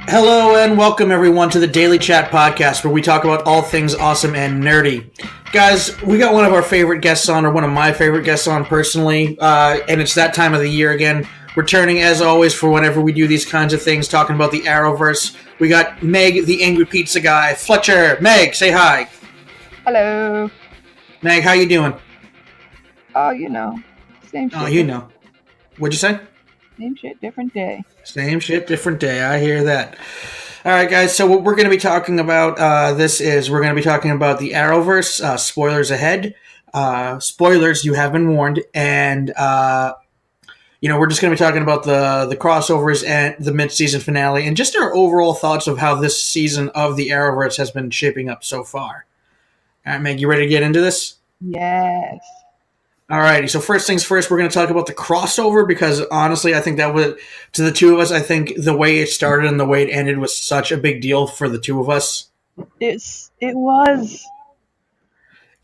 Hello and welcome everyone to the Daily Chat podcast where we talk about all things awesome and nerdy. Guys, we got one of our favorite guests on, or one of my favorite guests on personally, and it's that time of the year again. Returning as always for whenever we do these kinds of things, talking about the Arrowverse. We got Meg, the Angry Pizza Guy. Fletcher, Meg, say hi. Hello. Meg, how you doing? Oh, you know, same shit. Oh, you know. What'd you say? Same shit, different day. Same shit, different day. I hear that. All right, guys. So what we're going to be talking about we're going to be talking about the Arrowverse. Spoilers ahead. Spoilers, you have been warned. And, we're just going to be talking about the crossovers and the mid-season finale and just our overall thoughts of how this season of the Arrowverse has been shaping up so far. All right, Meg, you ready to get into this? Yes. Alrighty, so first things first, we're going to talk about the crossover because honestly, I think that was, to the two of us, I think the way it started and the way it ended was such a big deal for the two of us. It was.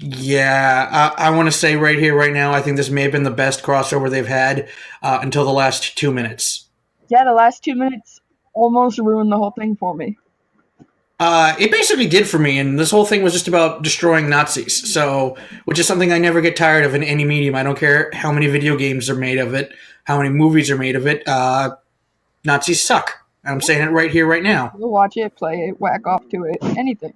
Yeah, I want to say right here, right now, I think this may have been the best crossover they've had until the last 2 minutes. Yeah, the last 2 minutes almost ruined the whole thing for me. It basically did for me, and this whole thing was just about destroying Nazis, which is something I never get tired of in any medium. I don't care how many video games are made of it, how many movies are made of it. Nazis suck. I'm saying it right here, right now. We'll watch it, play it, whack off to it, anything.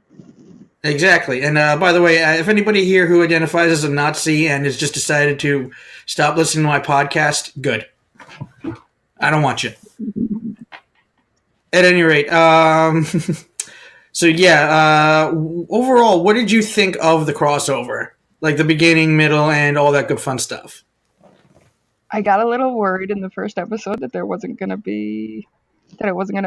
Exactly. And by the way, if anybody here who identifies as a Nazi and has just decided to stop listening to my podcast, good. I don't want you. At any rate, So yeah, overall, what did you think of the crossover? Like the beginning, middle, and all that good fun stuff? I got a little worried in the first episode that it wasn't going to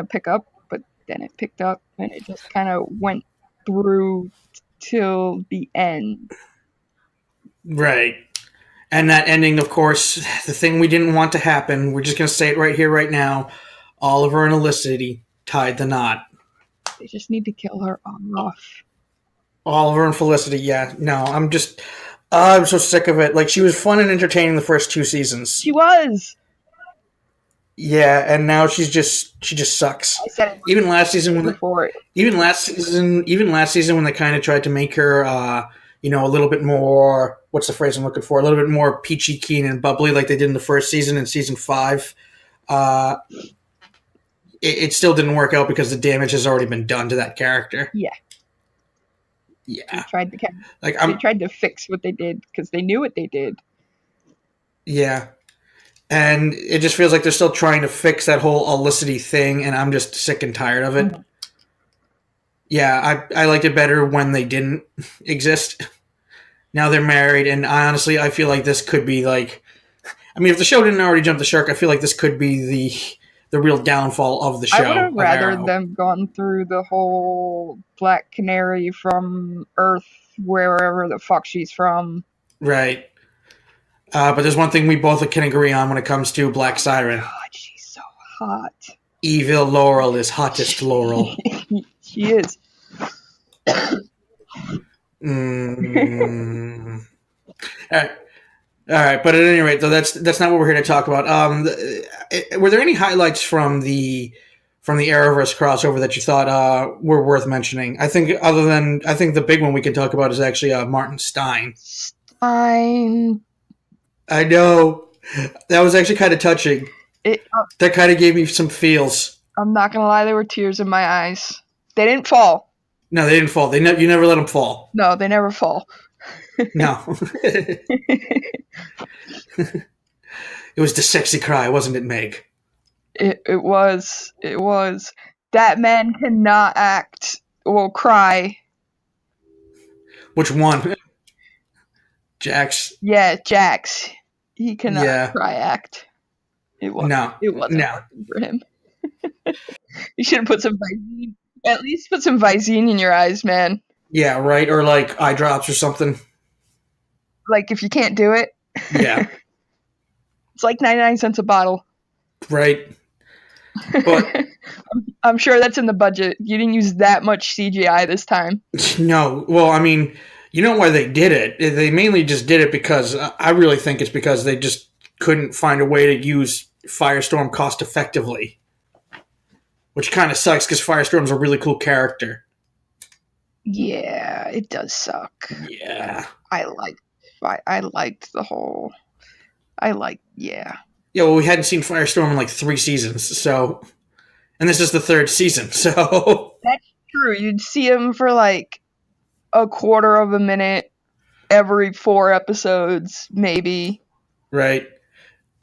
pick up, but then it picked up and it just kind of went through till the end. Right. And that ending, of course, the thing we didn't want to happen, we're just going to say it right here, right now. Oliver and Felicity tied the knot. They just need to kill her off. Oliver and Felicity, yeah. No, I'm so sick of it. Like, she was fun and entertaining the first 2 seasons. She was. Yeah, and now she just sucks. I said it even last season when they kind of tried to make her, a little bit more. What's the phrase I'm looking for? A little bit more peachy keen and bubbly, like they did in the first season in season 5. It still didn't work out because the damage has already been done to that character. Yeah. Yeah. They tried to fix what they did because they knew what they did. Yeah. And it just feels like they're still trying to fix that whole Felicity thing, and I'm just sick and tired of it. Mm-hmm. Yeah, I liked it better when they didn't exist. Now they're married, and I feel like this could be like... I mean, if the show didn't already jump the shark, I feel like this could be the real downfall of the show. I would have rather them gone through the whole Black Canary from Earth, wherever the fuck she's from. Right. But there's one thing we both can agree on when it comes to Black Siren. God, she's so hot. Evil Laurel is hottest Laurel. She is. All right, but at any rate, though, that's not what we're here to talk about. Were there any highlights from the Arrowverse crossover that you thought were worth mentioning? I think the big one we can talk about is actually Martin Stein. I know. That was actually kind of touching. That kind of gave me some feels. I'm not going to lie, there were tears in my eyes. They didn't fall. No, they didn't fall. You never let them fall. No, they never fall. No. It was the sexy cry, wasn't it, Meg? It was. That man cannot cry. Which one? Jax? Yeah, Jax. He cannot cry act. It wasn't working for him. You should have put some Visine. At least put some Visine in your eyes, man. Yeah, right? Or like eye drops or something. Like if you can't do it. Yeah. It's like 99 cents a bottle. Right. But I'm sure that's in the budget. You didn't use that much CGI this time. no, well, I mean, you know why they did it? They mainly just did it because I really think it's because they just couldn't find a way to use Firestorm cost effectively, which kind of sucks because Firestorm's a really cool character. Yeah, it does suck. Yeah. I liked the whole. Yeah. Yeah, well, we hadn't seen Firestorm in like 3 seasons, so. And this is the 3rd season, so. That's true. You'd see him for like a quarter of a minute every 4 episodes, maybe. Right.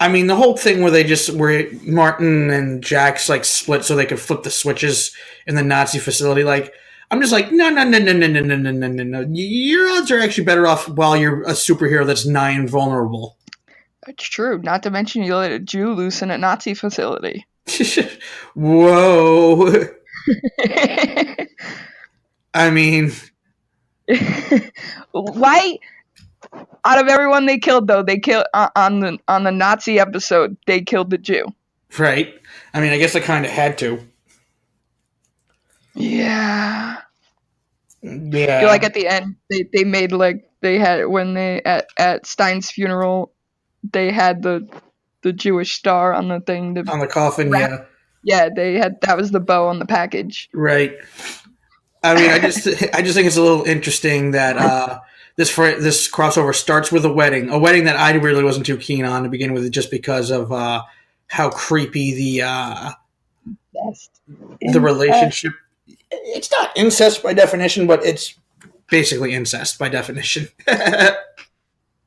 I mean, the whole thing where Martin and Jax like split so they could flip the switches in the Nazi facility, like, I'm just like, no. Your odds are actually better off while you're a superhero that's nigh invulnerable. That's true. Not to mention you let a Jew loose in a Nazi facility. Whoa. I mean, why? Out of everyone they killed, though, they killed on the Nazi episode. They killed the Jew. Right. I mean, I guess I kind of had to. Yeah. Yeah. Like at the end, they made like they had when they at Stein's funeral, they had the Jewish star on the thing. On the coffin, yeah. Yeah, they had that was the bow on the package. Right. I mean, I just think it's a little interesting that this crossover starts with a wedding that I really wasn't too keen on to begin with, just because of how creepy the relationship. It's not incest by definition, but it's basically incest by definition.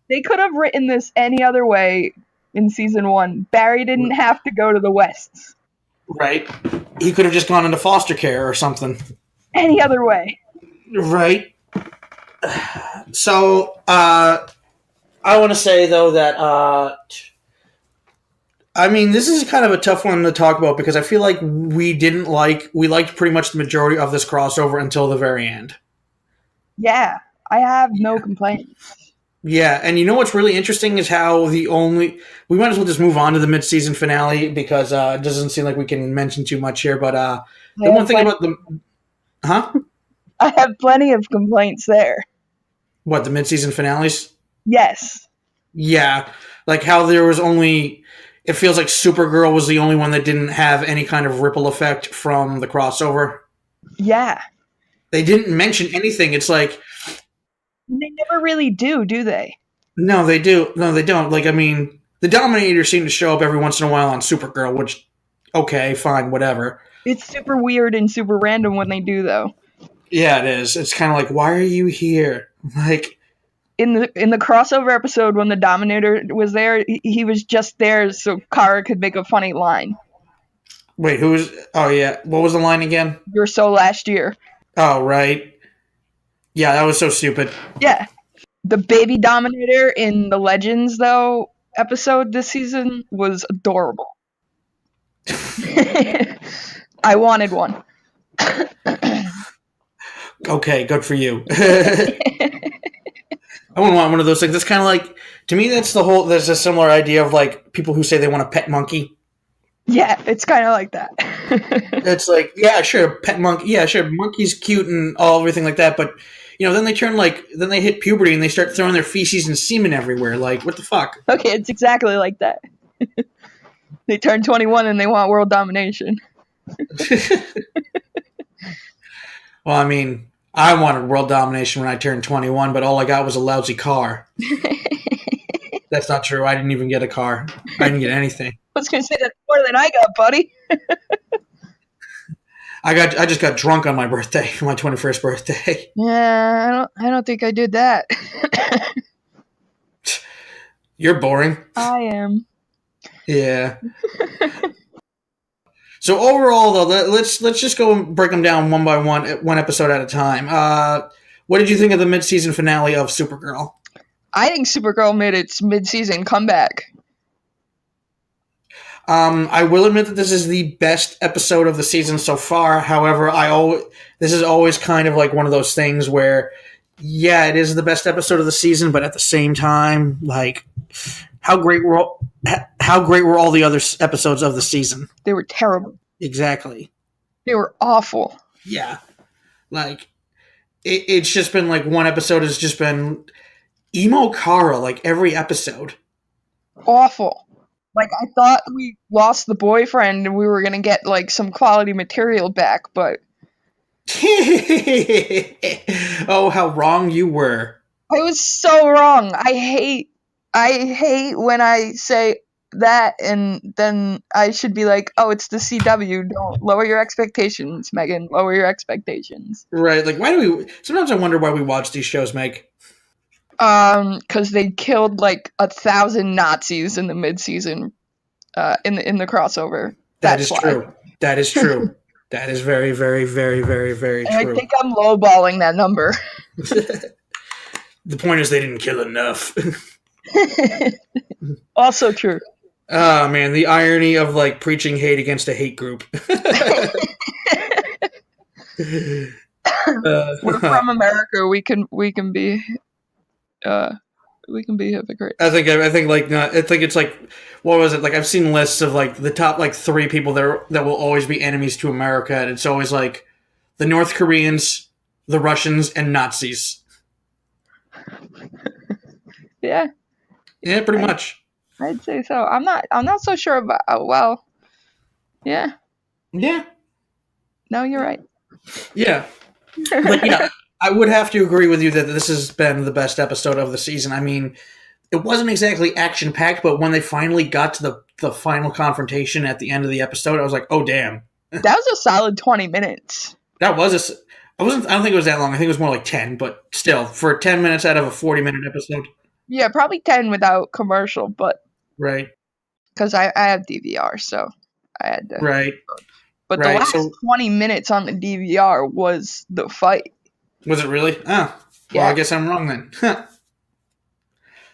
They could have written this any other way in season 1. Barry didn't have to go to the Wests. Right. He could have just gone into foster care or something. Any other way. Right. So, I want to say, though, that, I mean, this is kind of a tough one to talk about because I feel like we liked pretty much the majority of this crossover until the very end. Yeah, I have no complaints. Yeah, and you know what's really interesting is how we might as well just move on to the mid-season finale because it doesn't seem like we can mention too much here, but the one thing about the... Huh? I have plenty of complaints there. What, the mid-season finales? Yes. Yeah, like how there was only... It feels like Supergirl was the only one that didn't have any kind of ripple effect from the crossover. Yeah. They didn't mention anything. It's like... They never really do they? No, they do. No, they don't. Like, I mean, the Dominators seem to show up every once in a while on Supergirl, which, okay, fine, whatever. It's super weird and super random when they do, though. Yeah, it is. It's kind of like, why are you here? Like, in the crossover episode when the Dominator was there, he was just there so Kara could make a funny line. Wait, who was? Oh yeah, what was the line again? You're so last year. Oh right. Yeah, that was so stupid. Yeah. The baby Dominator in the Legends, though, episode this season was adorable. I wanted one. Okay, good for you. I wouldn't want one of those things. That's kind of like, to me, there's a similar idea of like people who say they want a pet monkey. Yeah, it's kind of like that. It's like, yeah, sure, pet monkey. Yeah, sure, monkey's cute and everything like that, but then they hit puberty and they start throwing their feces and semen everywhere. Like, what the fuck? Okay, it's exactly like that. They turn 21 and they want world domination. Well, I mean, I wanted world domination when I turned 21, but all I got was a lousy car. That's not true. I didn't even get a car. I didn't get anything. I was going to say that's more than I got, buddy. I just got drunk on my birthday, my 21st birthday. Yeah, I don't think I did that. You're boring. I am. Yeah. So overall, though, let's just go and break them down one by one episode at a time. What did you think of the mid-season finale of Supergirl? I think Supergirl made its mid-season comeback. I will admit that this is the best episode of the season so far. However, this is always kind of like one of those things where, yeah, it is the best episode of the season, but at the same time, like, how great were how great were all the other episodes of the season? They were terrible. Exactly. They were awful. Yeah. Like, it's just been like one episode has just been emo Kara, like every episode. Awful. Like, I thought we lost the boyfriend and we were going to get, like, some quality material back, but... Oh, how wrong you were. I was so wrong. I hate when I say that and then I should be like, oh, it's the CW. Don't lower your expectations, Megan. Lower your expectations. Right. Like, why do we... Sometimes I wonder why we watch these shows, Meg. Because they killed, like, 1,000 Nazis in the mid-season, in the crossover. That's true. That is true. That is very, very, very, very, very true. And I think I'm lowballing that number. The point is they didn't kill enough. Also true. Oh, man, the irony of, like, preaching hate against a hate group. We're from America. We can be hypocrites. I think it's like, what was it? Like, I've seen lists of like the top like 3 people that will always be enemies to America, and it's always like the North Koreans, the Russians, and Nazis. Yeah. Yeah, pretty much. I'd say so. I'm not so sure about. Well, yeah. Yeah. No, you're right. Yeah. But yeah, I would have to agree with you that this has been the best episode of the season. I mean, it wasn't exactly action-packed, but when they finally got to the final confrontation at the end of the episode, I was like, oh, damn. That was a solid 20 minutes. I don't think it was that long. I think it was more like 10, but still, for 10 minutes out of a 40-minute episode. Yeah, probably 10 without commercial, but... Right. Because I have DVR, so I had to... Right. But the last 20 minutes on the DVR was the fight. Was it really? Oh. Well, yeah. I guess I'm wrong then.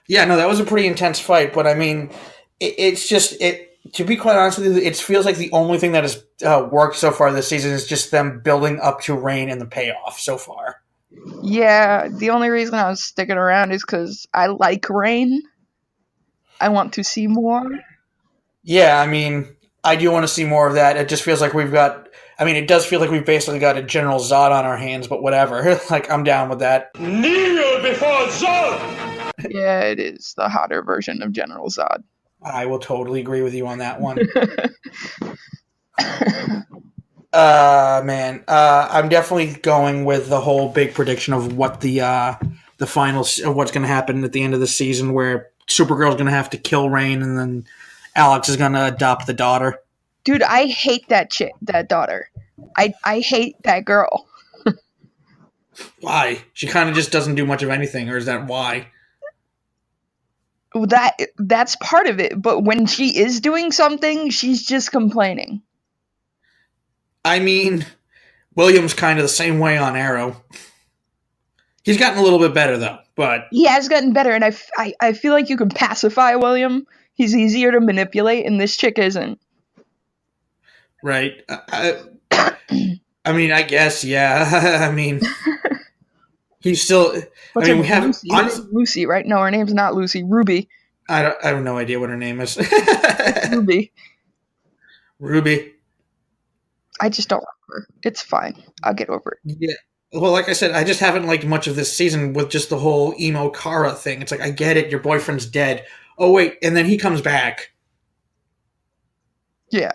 Yeah, no, that was a pretty intense fight, but I mean, it's just, to be quite honest with you, it feels like the only thing that has worked so far this season is just them building up to Rain and the payoff so far. Yeah, the only reason I was sticking around is because I like Rain. I want to see more. Yeah, I mean, I do want to see more of that. It just feels like it does feel like we've basically got a General Zod on our hands, but whatever. Like, I'm down with that. Kneel before Zod! Yeah, it is the hotter version of General Zod. I will totally agree with you on that one. Man, I'm definitely going with the whole big prediction of what the finals of what's going to happen at the end of the season, where Supergirl's going to have to kill Rain, and then Alex is going to adopt the daughter. Dude, I hate that daughter. I hate that girl. Why? She kind of just doesn't do much of anything, or is that why? That's part of it, but when she is doing something, she's just complaining. I mean, William's kind of the same way on Arrow. He's gotten a little bit better, though, but... He has gotten better, and I feel like you can pacify William. He's easier to manipulate, and this chick isn't. Right. I mean, I guess, yeah. I mean, he's still... we have... Lucy, right? No, her name's not Lucy. Ruby. I have no idea what her name is. Ruby. I just don't like her. It's fine. I'll get over it. Yeah. Well, like I said, I just haven't liked much of this season with just the whole emo Kara thing. It's like, I get it, your boyfriend's dead. Oh, wait, and then he comes back. Yeah.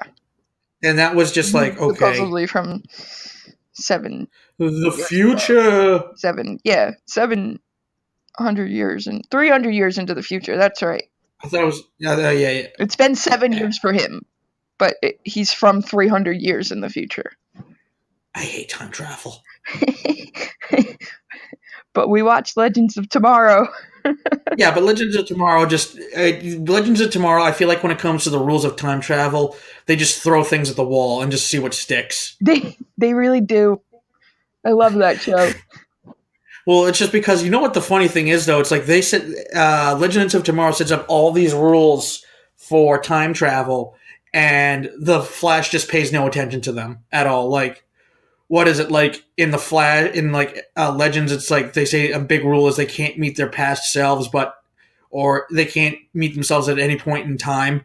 And that was just like, okay. Supposedly from 7... The future. 700 years and 300 years into the future. That's right. I thought it was... Yeah. It's been 7 years for him, but he's from 300 years in the future. I hate time travel. But we watched Legends of Tomorrow. Yeah, but Legends of Tomorrow Legends of Tomorrow, I feel like when it comes to the rules of time travel, they just throw things at the wall and just see what sticks. They really do. I love that show. Well, it's just because, you know what the funny thing is, though? It's like they said, Legends of Tomorrow sets up all these rules for time travel, and the Flash just pays no attention to them at all. Like, what is it, like, in the Flash, in, like, Legends, it's like, they say a big rule is they can't meet their past selves, or they can't meet themselves at any point in time.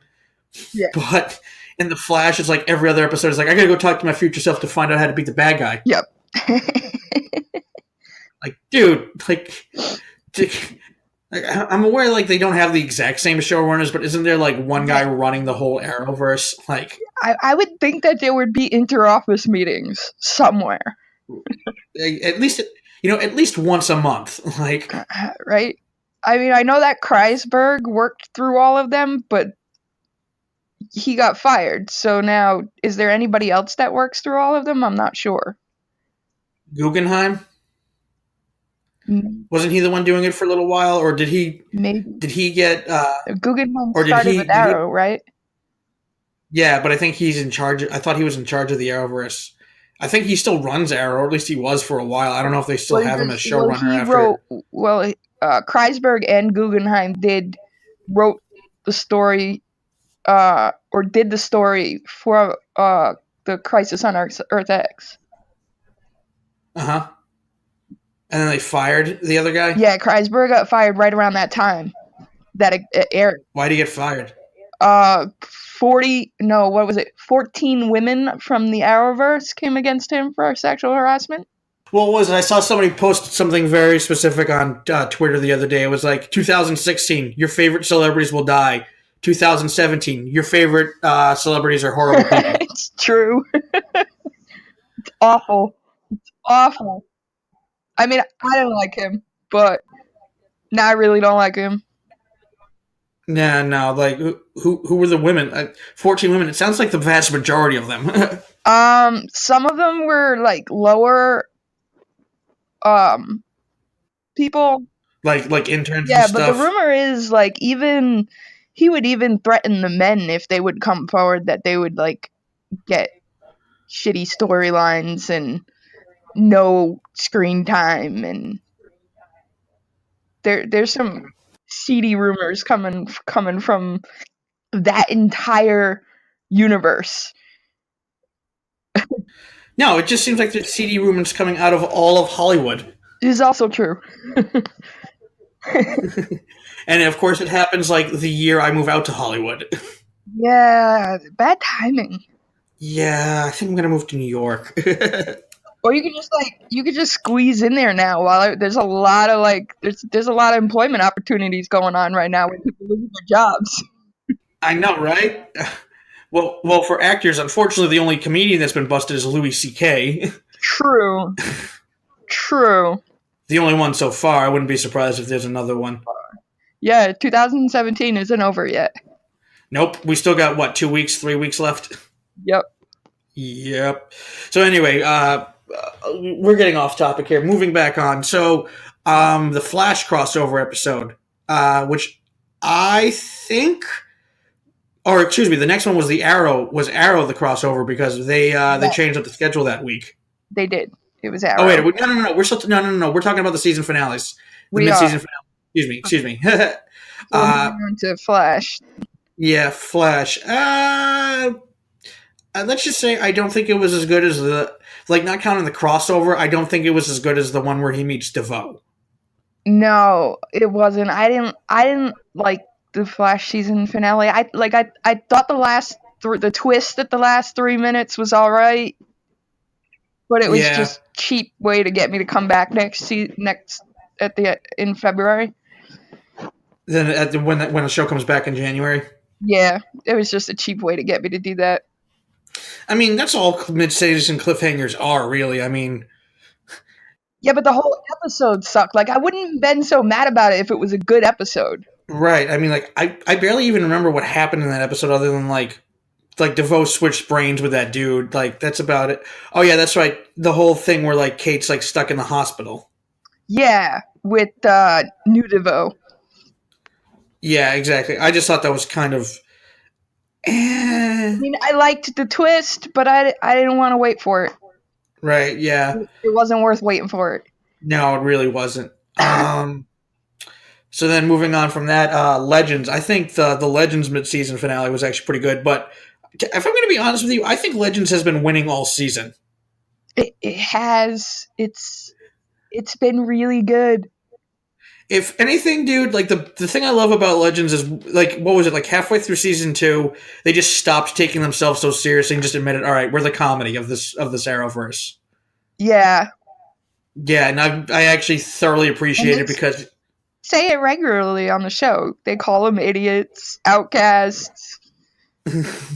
Yeah. But in the Flash, it's like every other episode is like, I gotta go talk to my future self to find out how to beat the bad guy. Yep. Like, dude, like, I'm aware like they don't have the exact same showrunners, but isn't there like one guy running the whole Arrowverse? Like, I would think that there would be inter-office meetings somewhere. at least once a month. Like, right? I mean, I know that Kreisberg worked through all of them, but he got fired. So now, is there anybody else that works through all of them? I'm not sure. Guggenheim? Wasn't he the one doing it for a little while, or did he? Maybe. Did he get? Guggenheim or did started he? with Arrow, right? Yeah, but I think he's in charge. I thought he was in charge of the Arrowverse. I think he still runs Arrow, or at least he was for a while. I don't know if they still have him as showrunner Kreisberg and Guggenheim wrote the story, or did the story for the Crisis on Earth X. Uh-huh. And then they fired the other guy? Yeah, Kreisberg got fired right around that time that it aired. Why'd he get fired? 14 women from the Arrowverse came against him for sexual harassment. Well, what was it? I saw somebody post something very specific on Twitter the other day. It was like, 2016, your favorite celebrities will die. 2017, your favorite celebrities are horrible people. It's true. It's awful. It's awful. I mean, I don't like him, but I really don't like him. Nah, no, like, who were the women? 14 women. It sounds like the vast majority of them. Some of them were, like, lower, people. Like interns yeah, and stuff? Yeah, but the rumor is, like, he would even threaten the men if they would come forward that they would, like, get shitty storylines and no screen time, and there's some seedy rumors coming from that entire universe. No, it just seems like there's seedy rumors coming out of all of Hollywood. It is also true. And of course it happens like the year I move out to Hollywood. Yeah, bad timing. Yeah, I think I'm gonna move to New York. Or you could just squeeze in there now while there's a lot of there's a lot of employment opportunities going on right now with people losing their jobs. I know, right? Well, for actors, unfortunately, the only comedian that's been busted is Louis C.K. True. The only one so far. I wouldn't be surprised if there's another one. Yeah, 2017 isn't over yet. Nope, we still got 3 weeks left. Yep. So anyway, we're getting off topic here. Moving back on. So, the Flash crossover episode, which I think, or excuse me, the next one was the Arrow the crossover because they changed up the schedule that week. They did. It was Arrow. Oh wait, no. We're still no. We're talking about the season finales. The mid-season finale. Excuse me. On to Flash. Yeah, Flash. Let's just say I don't think it was as good as not counting the crossover, I don't think it was as good as the one where he meets DeVoe. No, it wasn't. I didn't like the Flash season finale. I thought the twist at the last 3 minutes was all right, but it was just cheap way to get me to come back in February. Then when the show comes back in January. Yeah, it was just a cheap way to get me to do that. I mean, that's all mid-season cliffhangers are, really. I mean... Yeah, but the whole episode sucked. Like, I wouldn't have been so mad about it if it was a good episode. Right. I mean, I barely even remember what happened in that episode other than, like DeVoe switched brains with that dude. Like, that's about it. Oh, yeah, that's right. The whole thing where, like, Kate's, like, stuck in the hospital. Yeah, with new DeVoe. Yeah, exactly. I just thought that was kind of... I mean, I liked the twist, but I didn't want to wait for it. Right, yeah. It wasn't worth waiting for it. No, it really wasn't. So then moving on from that, Legends. I think the Legends mid-season finale was actually pretty good, but if I'm going to be honest with you, I think Legends has been winning all season. It has. It's been really good. If anything, dude, like the thing I love about Legends is like what was it like halfway through season 2, they just stopped taking themselves so seriously and just admitted, all right, we're the comedy of this Arrowverse. Yeah. Yeah, and I actually thoroughly appreciate it because say it regularly on the show. They call them idiots, outcasts,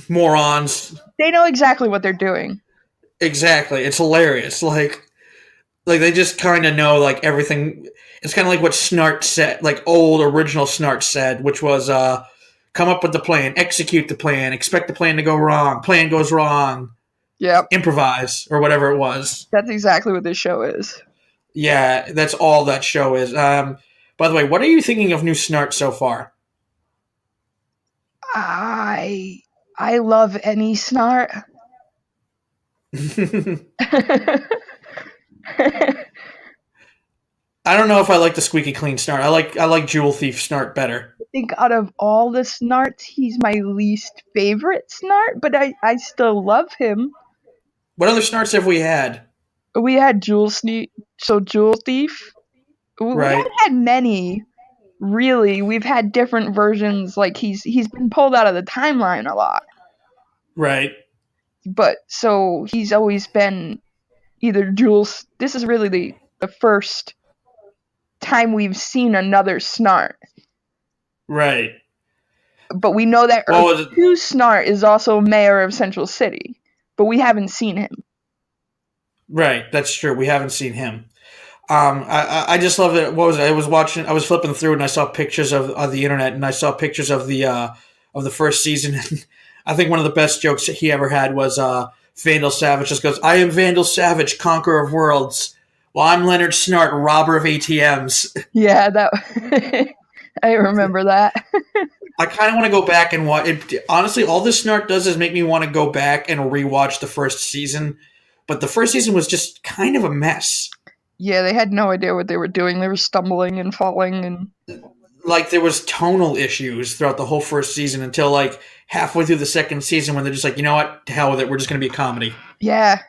morons. They know exactly what they're doing. Exactly, it's hilarious. Like they just kind of know like everything. It's kind of like what Snart said, like old original Snart said, which was come up with the plan, execute the plan, expect the plan to go wrong, plan goes wrong, Yep, improvise or whatever it was. That's exactly what this show is. Yeah, that's all that show is. By the way, what are you thinking of new Snart so far? I love any Snart. I don't know if I like the squeaky clean Snart. I like Jewel Thief Snart better. I think out of all the Snarts, he's my least favorite Snart, but I still love him. What other Snarts have we had? We had Jewel Thief. We haven't had many, really. We've had different versions. Like he's been pulled out of the timeline a lot. Right. But so he's always been either Jules. This is really the first time we've seen another Snart. Right. But we know that Earth 2 Snart is also mayor of Central City, but we haven't seen him. Right, that's true. We haven't seen him. I just love it. What was it? I was flipping through and I saw pictures of the internet and I saw pictures of the first season. I think one of the best jokes that he ever had was Vandal Savage just goes, "I am Vandal Savage, conqueror of worlds. Well, I'm Leonard Snart, robber of ATMs." Yeah, that I remember that. I kind of want to go back and watch it. Honestly, all this Snart does is make me want to go back and rewatch the first season. But the first season was just kind of a mess. Yeah, they had no idea what they were doing. They were stumbling and falling and like there was tonal issues throughout the whole first season until like halfway through the second season when they're just like, you know what, to hell with it, we're just going to be a comedy. Yeah.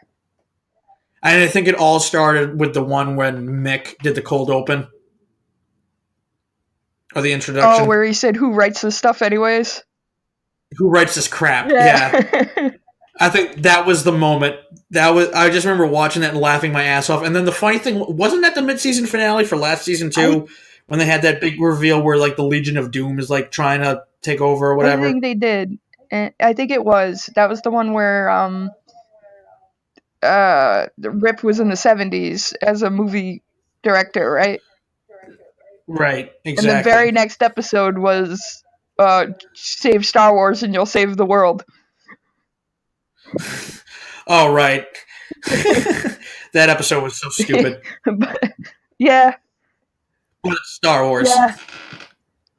And I think it all started with the one when Mick did the cold open. Or the introduction. Oh, where he said, "Who writes this stuff anyways?" Who writes this crap? Yeah. I think that was the moment. I just remember watching that and laughing my ass off. And then the funny thing, wasn't that the mid-season finale for last season too? When they had that big reveal where like the Legion of Doom is like trying to take over or whatever. I think they did. I think it was. That was the one where Rip was in the 70s as a movie director, right? Right, exactly. And the very next episode was save Star Wars and you'll save the world. Oh, right. That episode was so stupid. But, yeah. But it's Star Wars. Yeah.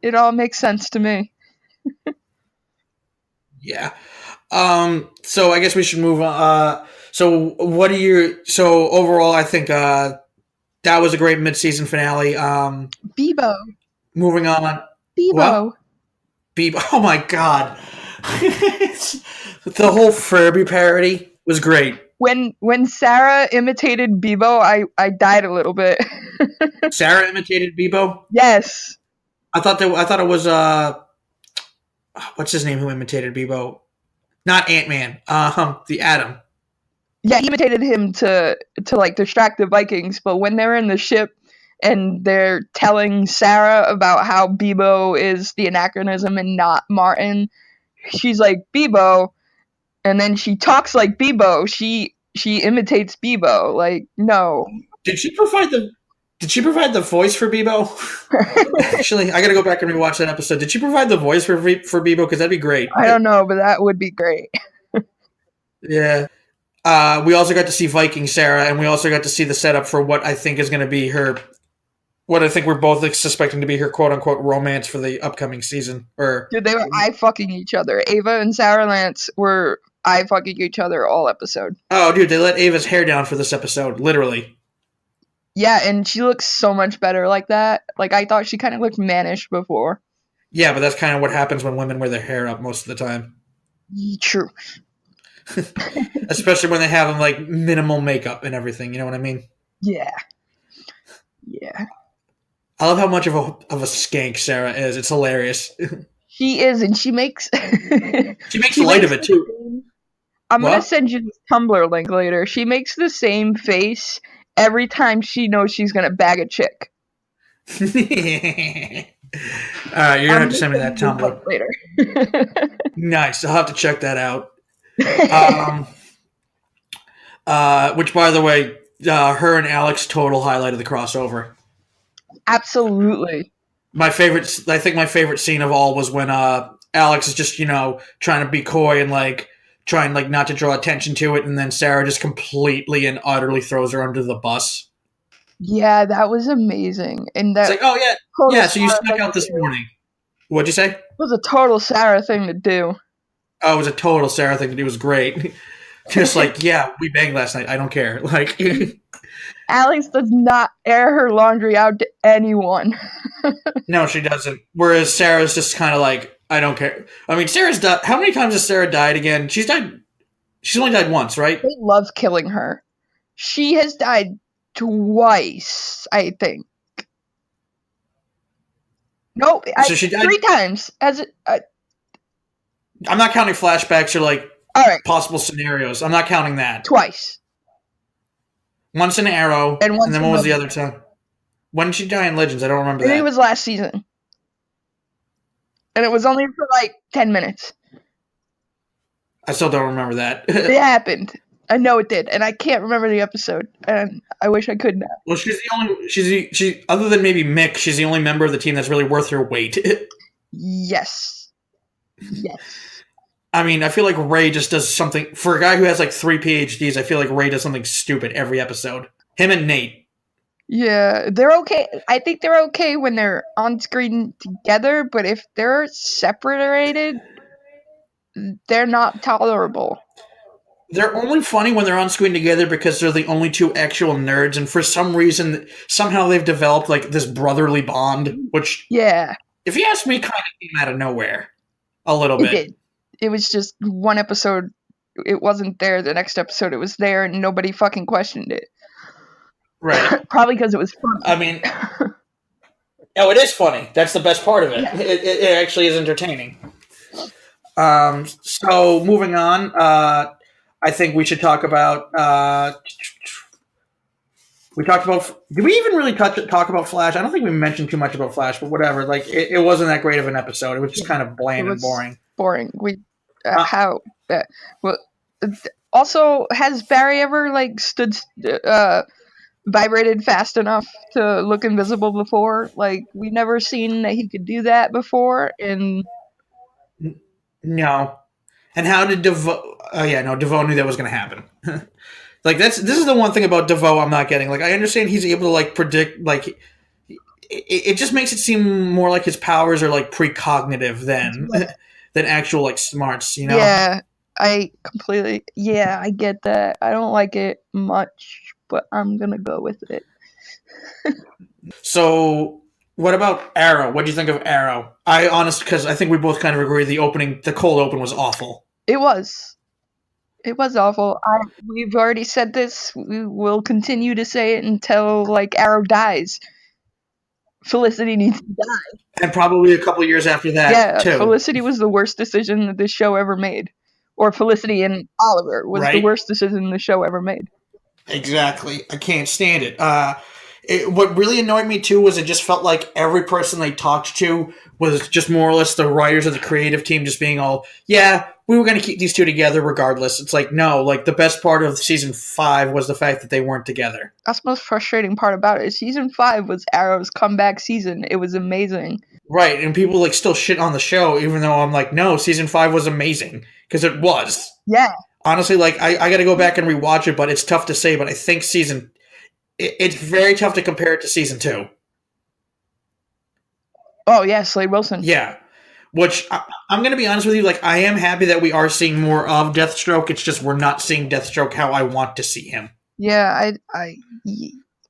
It all makes sense to me. Yeah. So I guess we should move on. So overall, I think that was a great mid-season finale. Bebo. Moving on. Bebo. Bebo. Oh my god. The whole Furby parody was great. When Sarah imitated Bebo, I died a little bit. Sarah imitated Bebo? Yes. I thought it was what's his name who imitated Bebo? Not Ant-Man. The Atom. Yeah, he imitated him to like distract the Vikings, but when they're in the ship and they're telling Sarah about how Bebo is the anachronism and not Martin, she's like, "Bebo," and then she talks like Bebo. She imitates Bebo. Like, no. Did she provide the voice for Bebo? Actually, I gotta go back and rewatch that episode. Did she provide the voice for Bebo? Because that'd be great. I don't know, but that would be great. Yeah. We also got to see Viking Sarah, and we also got to see the setup for what I think is going to be what I think we're both suspecting to be her quote-unquote romance for the upcoming season. Dude, they were eye-fucking each other. Ava and Sarah Lance were eye-fucking each other all episode. Oh, dude, they let Ava's hair down for this episode, literally. Yeah, and she looks so much better like that. Like, I thought she kind of looked mannish before. Yeah, but that's kind of what happens when women wear their hair up most of the time. True. Especially when they have like minimal makeup and everything, you know what I mean? Yeah. Yeah. I love how much of a skank Sarah is. It's hilarious. She is, and she makes She makes light of it too. I'm What? gonna send you this Tumblr link later. She makes the same face every time she knows she's gonna bag a chick. All right, you're gonna have to send me that Tumblr later. Nice. I'll have to check that out. Which, by the way, her and Alex total highlight of the crossover. Absolutely. I think my favorite scene of all was when Alex is just trying to be coy and trying not to draw attention to it, and then Sarah just completely and utterly throws her under the bus. Yeah, that was amazing. And that it's like, oh yeah, so you snuck out this morning. What'd you say? It was a total Sarah thing to do. Oh, it was a total Sarah thing to do. It was great. Just yeah, we banged last night. I don't care. Alex does not air her laundry out to anyone. No, she doesn't. Whereas Sarah's just kind of I don't care. I mean, Sarah's died. How many times has Sarah died again? She's only died once, right? They love killing her. She has died twice, I think. No, so she died 3 times. I'm not counting flashbacks or all right. possible scenarios. I'm not counting that. Twice. Once in Arrow, and then what was the other time? When did she die in Legends? I don't remember that. I think it was last season. And it was only for 10 minutes. I still don't remember that. It happened. I know it did, and I can't remember the episode, and I wish I could now. Well, she other than maybe Mick, she's the only member of the team that's really worth her weight. Yes. I mean, I feel like Ray just does something for a guy who has 3 PhDs. I feel like Ray does something stupid every episode. Him and Nate. Yeah, they're okay. I think they're okay when they're on screen together, but if they're separated, they're not tolerable. They're only funny when they're on screen together because they're the only 2 actual nerds, and for some reason, somehow they've developed this brotherly bond, which, yeah, if you ask me, kind of came out of nowhere a little bit. It did. It was just one episode, it wasn't there. The next episode, it was there, and nobody fucking questioned it. Right. Probably because it was funny. I mean, it is funny. That's the best part of it. Yeah. It actually is entertaining. So moving on, I think we should talk about. We talked about. Did we even really talk about Flash? I don't think we mentioned too much about Flash, but whatever. It wasn't that great of an episode. It was just kind of bland and boring. Boring. Also, has Barry ever stood vibrated fast enough to look invisible before? We never seen that he could do that before. And no. And how did DeVoe? Oh yeah, no. DeVoe knew that was going to happen. This is the one thing about DeVoe I'm not getting. I understand he's able to predict. It just makes it seem more like his powers are precognitive than actual smarts. Yeah, I completely. Yeah, I get that. I don't like it much, but I'm gonna go with it. So, what about Arrow? What do you think of Arrow? Because I think we both kind of agree the cold open was awful. It was awful. We've already said this. We will continue to say it until Arrow dies. Felicity needs to die. And probably a couple years after that, too. Felicity was the worst decision that this show ever made. Or Felicity and Oliver was the worst decision the show ever made. Exactly. I can't stand it. What really annoyed me, too, was it just felt like every person they talked to was just more or less the writers of the creative team just being all, yeah, we were going to keep these 2 together regardless. It's no, the best part of season 5 was the fact that they weren't together. That's the most frustrating part about it. Season 5 was Arrow's comeback season. It was amazing. Right, and people still shit on the show, even though I'm no, season 5 was amazing. Because it was. Yeah. Honestly, I got to go back and rewatch it, but it's tough to say, but I think it's very tough to compare it to season 2. Oh, yeah, Slade Wilson. Yeah. Which, I'm going to be honest with you, I am happy that we are seeing more of Deathstroke. It's just we're not seeing Deathstroke how I want to see him. Yeah,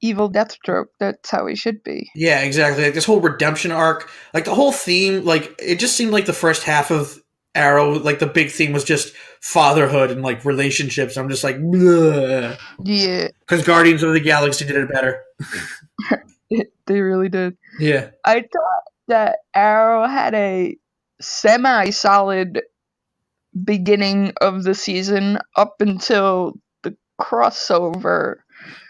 evil Deathstroke, that's how he should be. Yeah, exactly. This whole redemption arc, the whole theme, it just seemed like the first half of Arrow, the big theme was just fatherhood and, relationships. I'm just bleh. Yeah. Because Guardians of the Galaxy did it better. They really did. Yeah. I thought that Arrow had a semi-solid beginning of the season up until the crossover.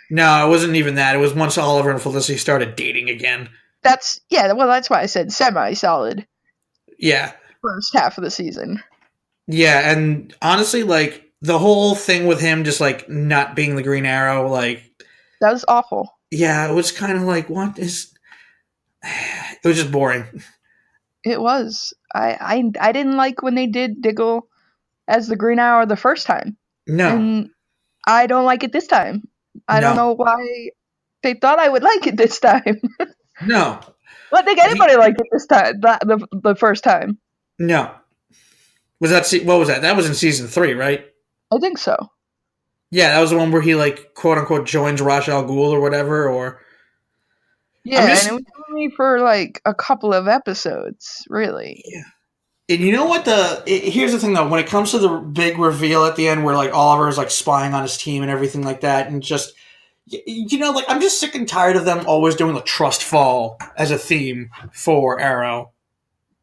No, it wasn't even that. It was once Oliver and Felicity started dating again. That's why I said semi-solid. Yeah. First half of the season. Yeah, and honestly, like, the whole thing with him just, like, not being the Green Arrow, like... That was awful. Yeah, it was kind of like, what is... It was just boring. It was. I didn't like when they did Diggle as the Green Arrow the first time. No. And I don't like it this time. I don't No. know why they thought I would like it this time. No. I don't think anybody liked it this time, the first time. No. Was that... What was that? That was in season 3, right? I think so. Yeah, that was the one where he, like, quote-unquote joins Ra's al Ghul or whatever, or... Yeah, and it was only for, like, a couple of episodes, really. Yeah. And you know what here's the thing, though. When it comes to the big reveal at the end where, like, Oliver is, like, spying on his team and everything like that, and just... You know, like, I'm just sick and tired of them always doing the trust fall as a theme for Arrow.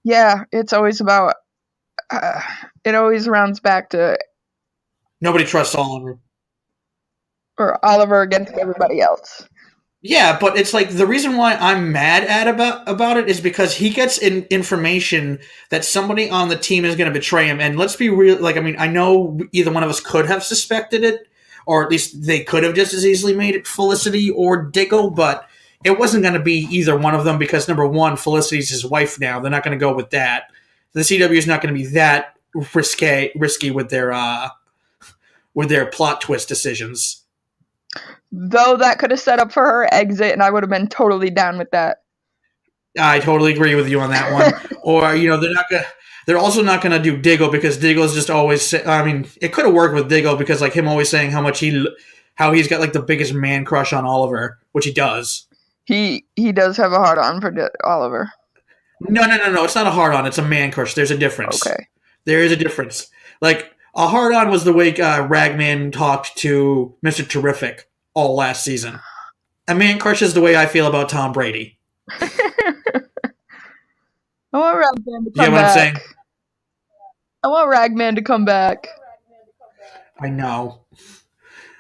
Yeah, it's always about... it always rounds back to... Nobody trusts Oliver. Or Oliver against everybody else. Yeah, but it's like the reason why I'm mad at about it is because he gets information that somebody on the team is going to betray him. And let's be real. Like, I mean, I know either one of us could have suspected it, or at least they could have just as easily made it Felicity or Diggle, but it wasn't going to be either one of them because, number one, Felicity's his wife now. They're not going to go with that. The CW is not going to be that risky with their plot twist decisions. Though that could have set up for her exit, and I would have been totally down with that. I totally agree with you on that one. Or, you know, they're also not gonna do Diggle because Diggle's just always. I mean, it could have worked with Diggle because like him always saying how he's got like the biggest man crush on Oliver, which he does. He does have a hard on for Oliver. No. It's not a hard on. It's a man crush. There's a difference. Okay. There is a difference. Like a hard on was the way Ragman talked to Mr. Terrific all last season. A man crush is the way I feel about Tom Brady. I want Ragman to come back. You know what I'm saying? I want Ragman to come back. I know.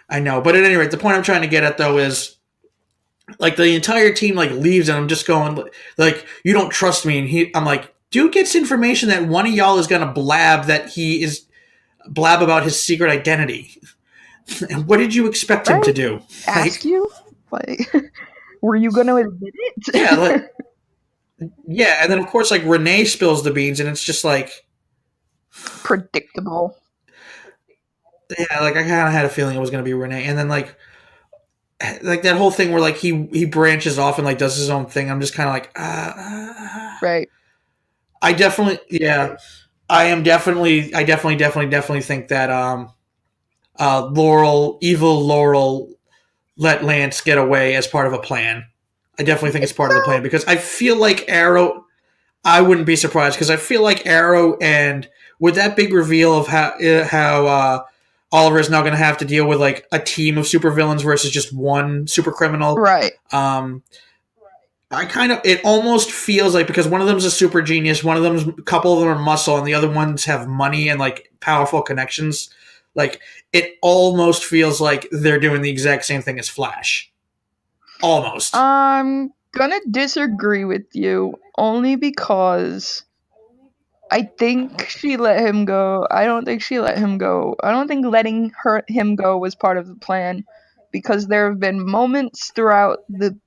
But at any rate, the point I'm trying to get at, though, is like the entire team like leaves and I'm just going like, you don't trust me. And I'm like, dude gets information that one of y'all is going to blab about his secret identity. And what did you expect him to do? Ask you? Like, were you going to admit it? Yeah, and then of course like Renee spills the beans and it's just like predictable. Yeah, like I kind of had a feeling it was going to be Renee, and then like that whole thing where like he branches off and like does his own thing. I'm just kind of like, right. I definitely think that Laurel let Lance get away as part of a plan. I definitely think it's part of the plan because I feel like Arrow. I wouldn't be surprised because I feel like Arrow and with that big reveal of how Oliver is now going to have to deal with like a team of supervillains versus just one super criminal. Right. It almost feels like because one of them is a super genius, a couple of them are muscle, and the other ones have money and like powerful connections. Like it almost feels like they're doing the exact same thing as Flash. Almost. I'm gonna disagree with you only because I think she let him go. I don't think she let him go. I don't think letting him go was part of the plan because there have been moments throughout the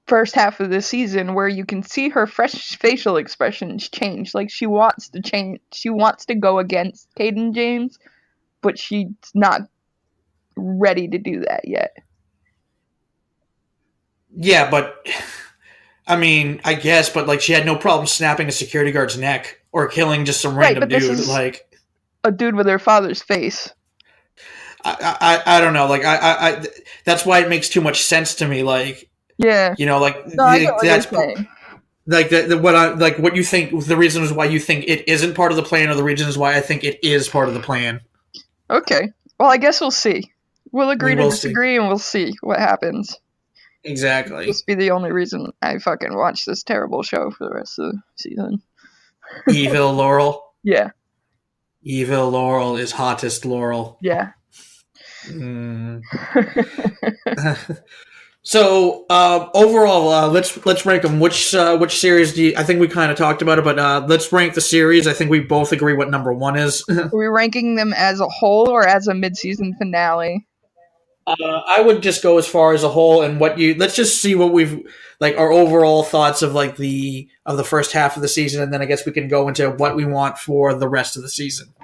first half of the season where you can see her fresh facial expressions change. Like she wants to change. She wants to go against Caden James, but she's not ready to do that yet. Yeah, but I mean, I guess, but like she had no problem snapping a security guard's neck or killing just some random dude. Like a dude with her father's face. I don't know. Like I that's why it makes too much sense to me. Like yeah, you know, like no, I get what you're saying. Like what you think the reasons why you think it isn't part of the plan, or the reasons why I think it is part of the plan. Okay, well I guess we'll see. We'll agree to disagree, and we'll see what happens. Exactly. This be the only reason I fucking watch this terrible show for the rest of the season. Evil Laurel. Yeah. Evil Laurel is hottest Laurel. Yeah. Mm. So overall, let's rank them. Which series do you? I think we kind of talked about it, but let's rank the series. I think we both agree what number one is. Are we ranking them as a whole or as a mid-season finale? I would just go as far as a whole, and let's just see what we've like our overall thoughts of like the first half of the season, and then I guess we can go into what we want for the rest of the season.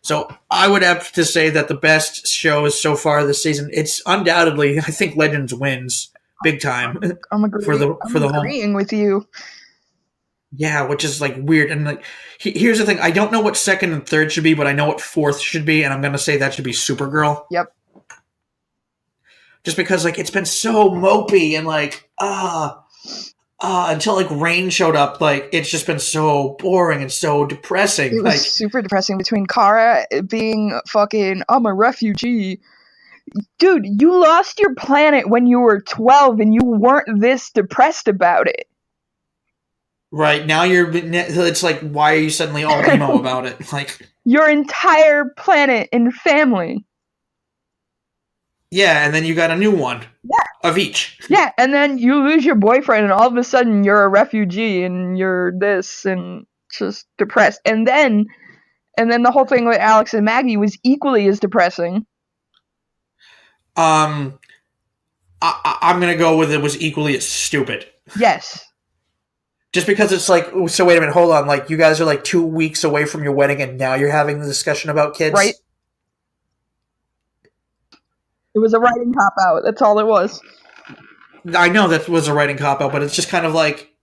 So I would have to say that the best shows so far this season, it's undoubtedly, I think Legends wins big time. I'm agreeing with you. Yeah, which is like weird. And like, here's the thing: I don't know what second and third should be, but I know what fourth should be, and I'm gonna say that should be Supergirl. Yep. Just because like it's been so mopey and like until like Rain showed up, like it's just been so boring and so depressing. It was super depressing between Kara being fucking I'm a refugee. Dude, you lost your planet when you were 12 and you weren't this depressed about it. Right, now it's like, why are you suddenly all emo about it? Like your entire planet and family. Yeah, and then you got a new one. Yeah. Of each. Yeah, and then you lose your boyfriend and all of a sudden you're a refugee and you're this and just depressed. And then the whole thing with Alex and Maggie was equally as depressing. I'm gonna go with it was equally as stupid. Yes. Just because it's like, so wait a minute, hold on, like you guys are like 2 weeks away from your wedding and now you're having the discussion about kids? Right. It was a writing cop-out, that's all it was. I know that was a writing cop-out, but it's just kind of like,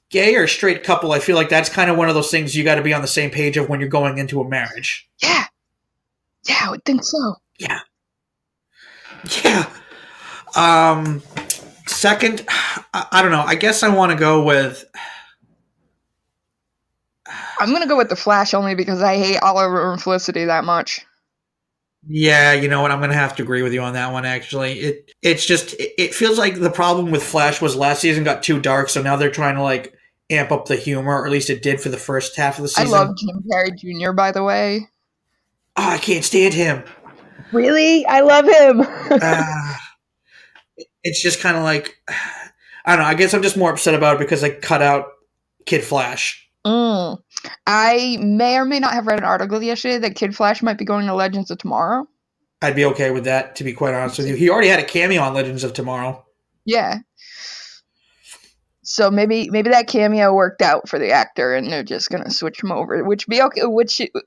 gay or straight couple, I feel like that's kind of one of those things you gotta be on the same page of when you're going into a marriage. Yeah. Yeah, I would think so. Yeah. Yeah. Second, I don't know. I guess I want to go with... I'm going to go with The Flash only because I hate Oliver and Felicity that much. Yeah, you know what? I'm going to have to agree with you on that one, actually. It feels like the problem with Flash was last season got too dark, so now they're trying to, like, amp up the humor, or at least it did for the first half of the season. I love Jim Carrey Jr., by the way. Oh, I can't stand him. Really? I love him. It's just kind of like, I don't know. I guess I'm just more upset about it because I cut out Kid Flash. I may or may not have read an article yesterday that Kid Flash might be going to Legends of Tomorrow. I'd be okay with that, to be quite honest with you. He already had a cameo on Legends of Tomorrow. Yeah. So maybe that cameo worked out for the actor, and they're just gonna switch him over, which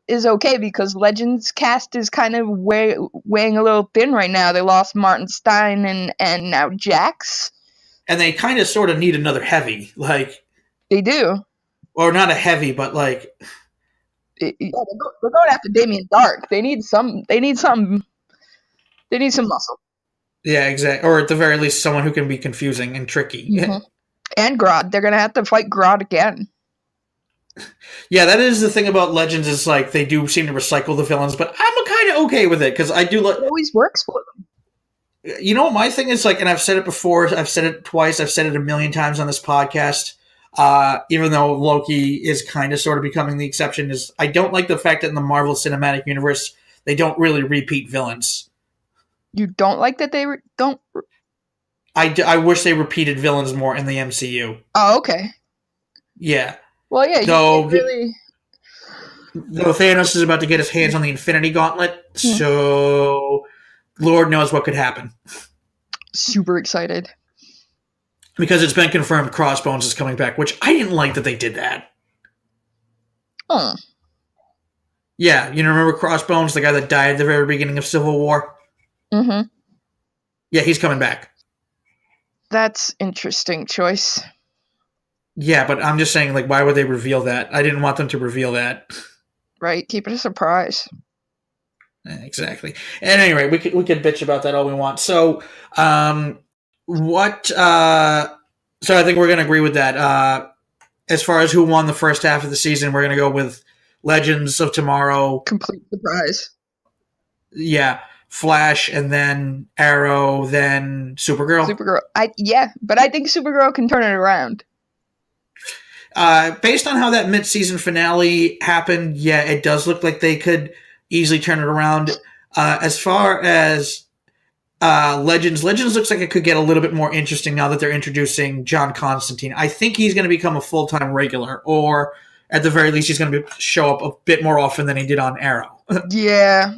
is okay because Legends cast is kind of weighing a little thin right now. They lost Martin Stein and now Jax, and they kind of sort of need another heavy, like they do, or not a heavy, but like they're going after Damien Dark. They need some muscle. Yeah, exactly, or at the very least, someone who can be confusing and tricky. Mm-hmm. And Grodd. They're going to have to fight Grodd again. Yeah, that is the thing about Legends is like they do seem to recycle the villains, but I'm kind of okay with it because I do like. It always works for them. You know what my thing is like, and I've said it before, I've said it twice, I've said it a million times on this podcast. Even though Loki is kind of sort of becoming the exception, is I don't like the fact that in the Marvel Cinematic Universe they don't really repeat villains. You don't like that they don't. I wish they repeated villains more in the MCU. Oh, okay. Yeah. Well, yeah, though Thanos is about to get his hands on the Infinity Gauntlet, so Lord knows what could happen. Super excited. Because it's been confirmed Crossbones is coming back, which I didn't like that they did that. Oh. Yeah, you remember Crossbones, the guy that died at the very beginning of Civil War? Mm-hmm. Yeah, he's coming back. That's interesting choice. Yeah, but I'm just saying, like, why would they reveal that? I didn't want them to reveal that. Right, keep it a surprise. Exactly. And anyway, we could bitch about that all we want. So, so I think we're going to agree with that. As far as who won the first half of the season, we're going to go with Legends of Tomorrow. Complete surprise. Yeah. Flash, and then Arrow, then Supergirl. But I think Supergirl can turn it around. Based on how that mid-season finale happened, yeah, it does look like they could easily turn it around. As far as Legends looks like it could get a little bit more interesting now that they're introducing John Constantine. I think he's going to become a full-time regular, or at the very least, he's going to show up a bit more often than he did on Arrow. Yeah.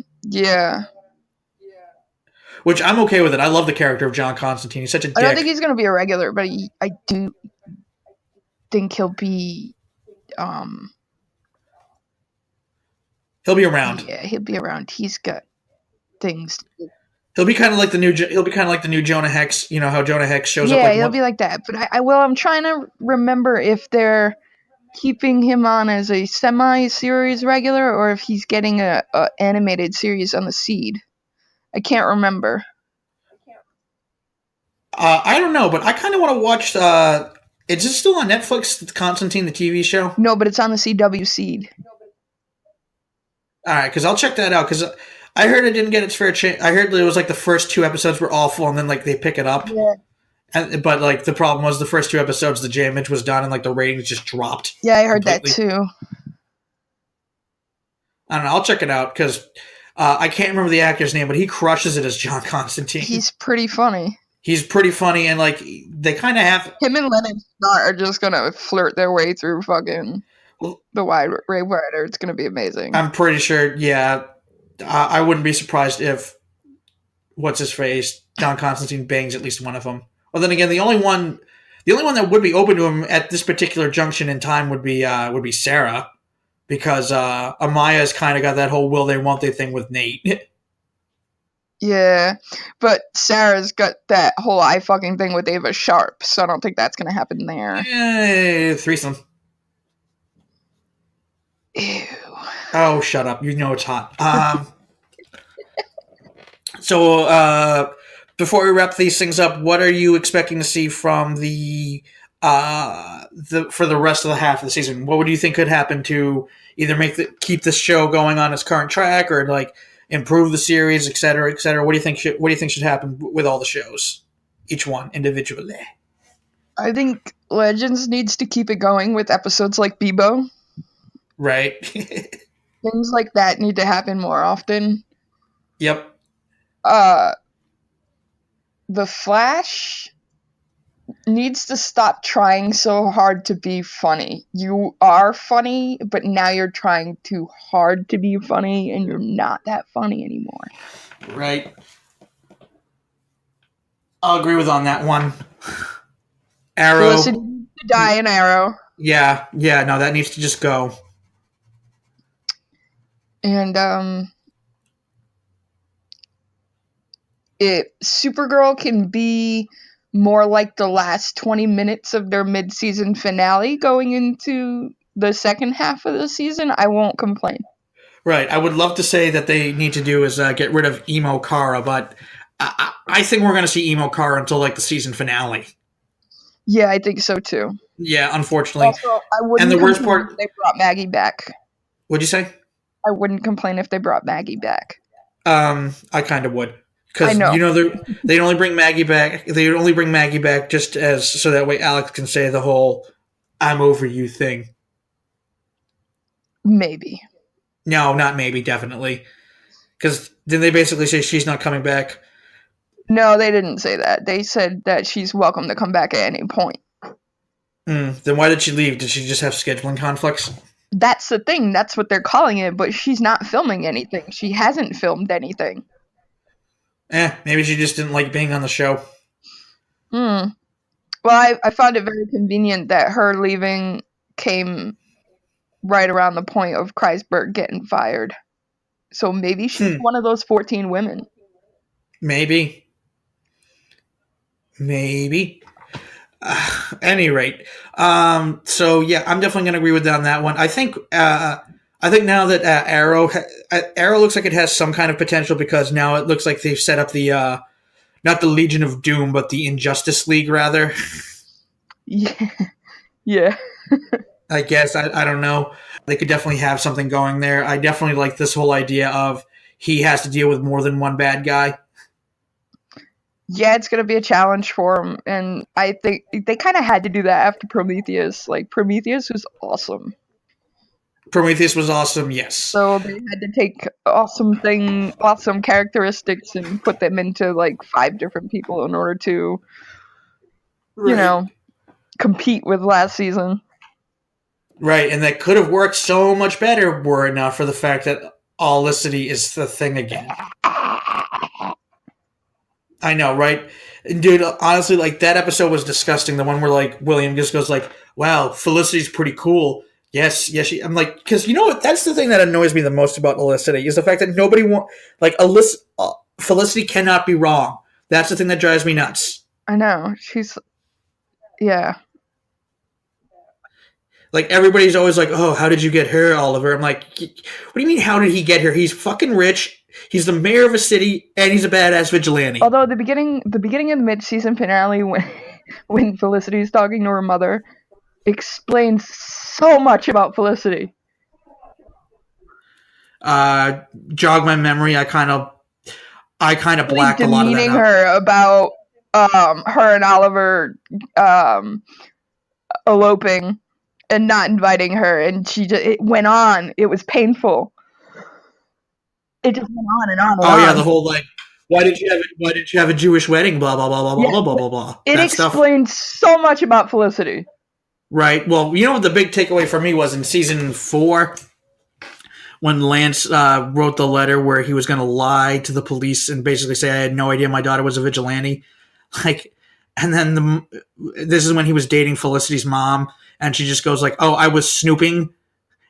Which I'm okay with it. I love the character of John Constantine. He's such a dick. I don't think he's going to be a regular, but I do think he'll be... he'll be around. Yeah, he'll be around. He's got things to do. He'll be kind of like the new Jonah Hex. You know how Jonah Hex shows up. Yeah, he'll be like that. But I'm trying to remember if they're keeping him on as a semi-series regular or if he's getting a animated series on the Seed. I can't remember. I don't know, but I kind of want to watch. Is it still on Netflix? Constantine, the TV show? No, but it's on the CW Seed. All right, because I'll check that out. Because I heard it didn't get its fair chance. I heard it was like the first 2 episodes were awful, and then like they pick it up. Yeah. But like the problem was the first 2 episodes, the J-Image was done, and like the ratings just dropped. Yeah, I heard completely. That too. I don't know. I'll check it out because I can't remember the actor's name, but he crushes it as John Constantine. He's pretty funny. He's pretty funny, and like they kind of have him and Lennon Scott are just gonna flirt their way through fucking the wide Ray Rider. It's gonna be amazing. I'm pretty sure. Yeah, I wouldn't be surprised if what's his face John Constantine bangs at least one of them. Well, then again, the only one that would be open to him at this particular junction in time would be Sarah, because Amaya's kind of got that whole will they won't they thing with Nate. Yeah, but Sarah's got that whole I fucking thing with Ava Sharp, so I don't think that's gonna happen there. Threesome. Ew. Oh, shut up! You know it's hot. So, before we wrap these things up, what are you expecting to see from the for the rest of the half of the season? What would you think could happen to either keep this show going on its current track, or like improve the series, et cetera, et cetera? What do you think should happen with all the shows, each one individually? I think Legends needs to keep it going with episodes like Bebo. Right. Things like that need to happen more often. Yep. The Flash needs to stop trying so hard to be funny. You are funny, but now you're trying too hard to be funny, and you're not that funny anymore. Right. I'll agree with on that one. Arrow. Felicity needs to die in Arrow. Yeah, no, that needs to just go. And, Supergirl can be more like the last 20 minutes of their mid-season finale going into the second half of the season, I won't complain. Right. I would love to say that they need to do is get rid of Emo Kara, but I think we're going to see Emo Kara until like the season finale. Yeah, I think so too. Yeah, unfortunately. Also, I wouldn't and the worst part, if they brought Maggie back. What'd you say? I wouldn't complain if they brought Maggie back. I kind of would. Because, they only bring Maggie back. They only bring Maggie back just as so that way Alex can say the whole "I'm over you" thing. Maybe. No, not maybe. Definitely. Because then they basically say she's not coming back. No, they didn't say that. They said that she's welcome to come back at any point. Then why did she leave? Did she just have scheduling conflicts? That's the thing. That's what they're calling it. But she's not filming anything. She hasn't filmed anything. Maybe she just didn't like being on the show. Well, I found it very convenient that her leaving came right around the point of Kreisberg getting fired. So maybe she's one of those 14 women. Maybe. Any rate. So yeah, I'm definitely going to agree with you on that one. I think now that Arrow looks like it has some kind of potential because now it looks like they've set up the not the Legion of Doom, but the Injustice League rather. Yeah. I guess I don't know. They could definitely have something going there. I definitely like this whole idea of he has to deal with more than one bad guy. Yeah, it's gonna be a challenge for him, and I think they kind of had to do that after Prometheus. Like, Prometheus was awesome, Prometheus was awesome, yes. so they had to take awesome characteristics and put them into like 5 different people in order to, you know, compete with last season. Right, and that could have worked so much better were it not for the fact that Olicity is the thing again. I know, right? Dude, honestly, like, that episode was disgusting. The one where, like, William just goes like, wow, Felicity's pretty cool. Yes, I'm like, because you know what? That's the thing that annoys me the most about Olicity is the fact that nobody like, Felicity cannot be wrong. That's the thing that drives me nuts. I know. Yeah. Like, everybody's always like, oh, how did you get her, Oliver? I'm like, what do you mean, how did he get her? He's fucking rich. He's the mayor of a city, and he's a badass vigilante. Although the beginning of the mid-season finale, when Felicity's talking to her mother, explains so much about Felicity. Jog my memory. I kind of blacked a lot of that demeaning out. her about her and Oliver eloping and not inviting her, and it went on. It was painful. It just went on and on and on. Yeah, the whole like, why did you have a Jewish wedding? Blah blah blah blah blah blah blah blah. It explains so much about Felicity. Right. Well, you know what the big takeaway for me was in season 4 when Lance wrote the letter where he was going to lie to the police and basically say I had no idea my daughter was a vigilante. Like, and then this is when he was dating Felicity's mom, and she just goes like, "Oh, I was snooping,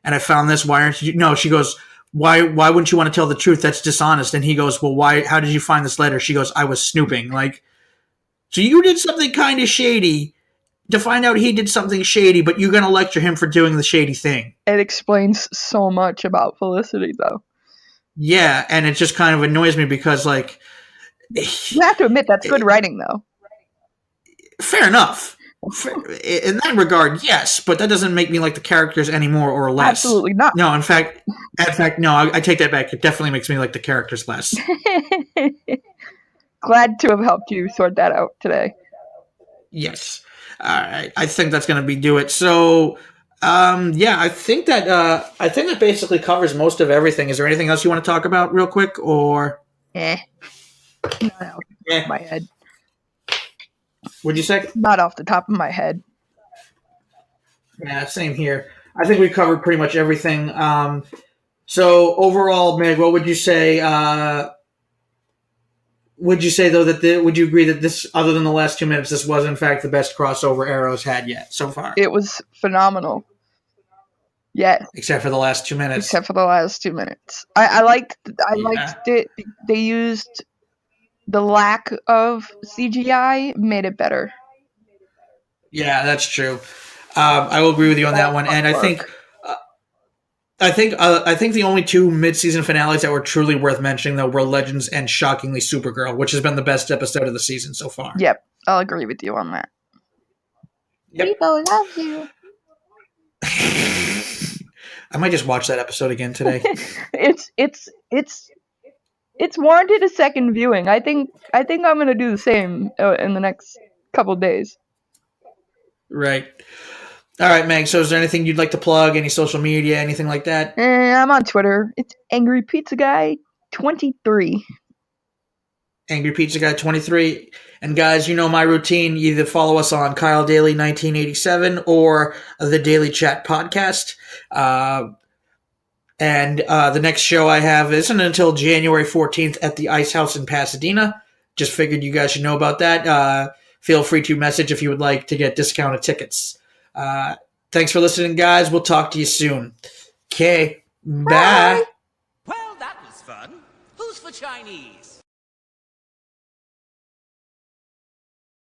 and I found this. Why aren't you?" No, she goes, Why wouldn't you want to tell the truth? That's dishonest. And he goes, well, how did you find this letter? She goes, I was snooping. Like, so you did something kind of shady to find out he did something shady, but you're going to lecture him for doing the shady thing. It explains so much about Felicity, though. Yeah, and it just kind of annoys me because, like... You have to admit, that's good writing, though. Fair enough. In that regard, yes, but that doesn't make me like the characters any more or less. Absolutely not. No, in fact, no, I take that back. It definitely makes me like the characters less. Glad to have helped you sort that out today. Yes. All right. I think that's going to do it. So, yeah, I think that basically covers most of everything. Is there anything else you want to talk about real quick, or? Not off the top of my head. What'd you say? Not off the top of my head. Yeah, same here. I think we covered pretty much everything. So overall, Meg, what would you say? Would you say though would you agree that this, other than the last 2 minutes, this was in fact the best crossover Arrow's had yet so far? It was phenomenal. Yeah. Except for the last 2 minutes. Except for the last 2 minutes. I liked it. They used the lack of CGI made it better. Yeah, that's true. I will agree with you on that one. And I think the only 2 mid-season finales that were truly worth mentioning, though, were Legends and shockingly Supergirl, which has been the best episode of the season so far. Yep, I'll agree with you on that. Yep. People love you. I might just watch that episode again today. It's warranted a second viewing. I think I'm gonna do the same in the next couple days. Right. All right, Meg. So, is there anything you'd like to plug? Any social media? Anything like that? I'm on Twitter. It's Angry Pizza Guy 23. Angry Pizza Guy 23. And guys, you know my routine. You either follow us on Kyle Daley 1987 or the Daily Chat podcast. And the next show I have isn't until January 14th at the Ice House in Pasadena. Just figured you guys should know about that. Feel free to message if you would like to get discounted tickets. Thanks for listening, guys. We'll talk to you soon. Okay, bye. Well, that was fun. Who's for Chinese?